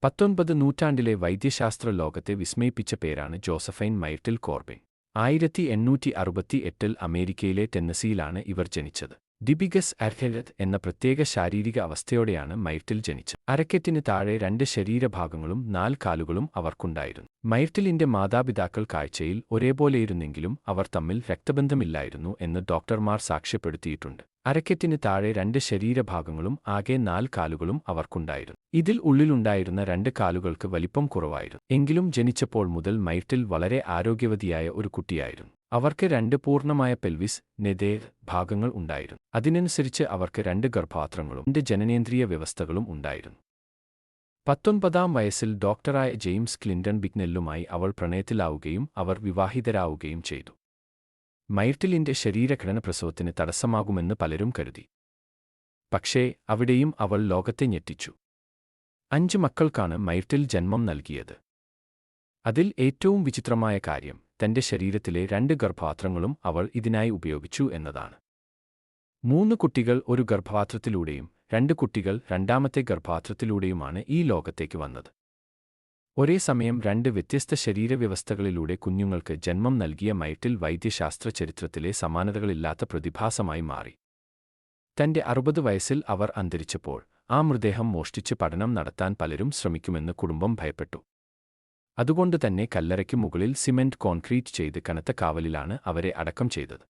നൂറ്റാണ്ടിലെ വൈദ്യശാസ്ത്ര ലോകത്തെ വിസ്മയിപ്പിച്ച പേരാണ് ജോസഫൈൻ മൈർട്ടിൽ കോർബെ. 1868-ൽ അമേരിക്കയിലെ ടെന്നസിയിലാണ് ഇവർ ജനിച്ചത്. ഡിബിഗസ് അർഹെലത്ത് എന്ന പ്രത്യേക ശാരീരിക അവസ്ഥയോടെയാണ് മൈർട്ടിൽ ജനിച്ചത്. അരക്കെട്ടിന് താഴെ 2 ശരീരഭാഗങ്ങളും 4 കാലുകളും അവർക്കുണ്ടായിരുന്നു. മൈർട്ടിലിന്റെ മാതാപിതാക്കൾ കാഴ്ചയിൽ ഒരേപോലെയിരുന്നെങ്കിലും അവർ തമ്മിൽ രക്തബന്ധമില്ലായിരുന്നു എന്ന് ഡോക്ടർമാർ സാക്ഷ്യപ്പെടുത്തിയിട്ടുണ്ട്. അരക്കെട്ടിന് താഴെ 2 ശരീരഭാഗങ്ങളും ആകെ 4 കാലുകളും അവർക്കുണ്ടായിരുന്നു. ഇതിൽ ഉള്ളിലുണ്ടായിരുന്ന 2 കാലുകൾക്ക് വലിപ്പം കുറവായിരുന്നു. എങ്കിലും ജനിച്ചപ്പോൾ മുതൽ മൈർട്ടിൽ വളരെ ആരോഗ്യവതിയായ ഒരു കുട്ടിയായിരുന്നു. അവർക്ക് 2 പൂർണ്ണമായ പെൽവിസ്, നെതേർ ഭാഗങ്ങൾ ഉണ്ടായിരുന്നു. അതിനനുസരിച്ച് അവർക്ക് 2 ഗർഭപാത്രങ്ങളും 2 ജനനേന്ദ്രിയ വ്യവസ്ഥകളും ഉണ്ടായിരുന്നു. 19-ാം വയസ്സിൽ ഡോക്ടറായ ജെയിംസ് ക്ലിന്റൺ ബിഗ്നെല്ലുമായി അവൾ പ്രണയത്തിലാവുകയും അവർ വിവാഹിതരാവുകയും ചെയ്തു. മൈർട്ടിലിന്റെ ശരീരഘടന പ്രസവത്തിന് തടസ്സമാകുമെന്ന് പലരും കരുതി. പക്ഷേ അവിടെയും അവൾ ലോകത്തെ ഞെട്ടിച്ചു. 5 മക്കൾക്കാണ് മൈർട്ടിൽ ജന്മം നൽകിയത്. അതിൽ ഏറ്റവും വിചിത്രമായ കാര്യം തന്റെ ശരീരത്തിലെ 2 ഗർഭപാത്രങ്ങളും അവൾ ഇതിനായി ഉപയോഗിച്ചു എന്നതാണ്. 3 കുട്ടികൾ ഒരു ഗർഭപാത്രത്തിലൂടെയും 2 കുട്ടികൾ രണ്ടാമത്തെ ഗർഭപാത്രത്തിലൂടെയുമാണ് ഈ ലോകത്തേക്ക് വന്നത്. ഒരേ സമയം 2 വ്യത്യസ്ത ശരീരവ്യവസ്ഥകളിലൂടെ കുഞ്ഞുങ്ങൾക്ക് ജന്മം നൽകിയ മൈർട്ടിൽ വൈദ്യശാസ്ത്ര ചരിത്രത്തിലെ സമാനതകളില്ലാത്ത പ്രതിഭാസമായി മാറി. തന്റെ 60 വയസ്സിൽ അവർ അന്തരിച്ചപ്പോൾ ആ മൃതദേഹം മോഷ്ടിച്ച് പഠനം നടത്താൻ പലരും ശ്രമിക്കുമെന്ന് കുടുംബം ഭയപ്പെട്ടു. അതുകൊണ്ടുതന്നെ കല്ലറയ്ക്ക് മുകളിൽ സിമന്റ് കോൺക്രീറ്റ് ചെയ്ത് കനത്ത കാവലിലാണ് അവരെ അടക്കം ചെയ്തത്.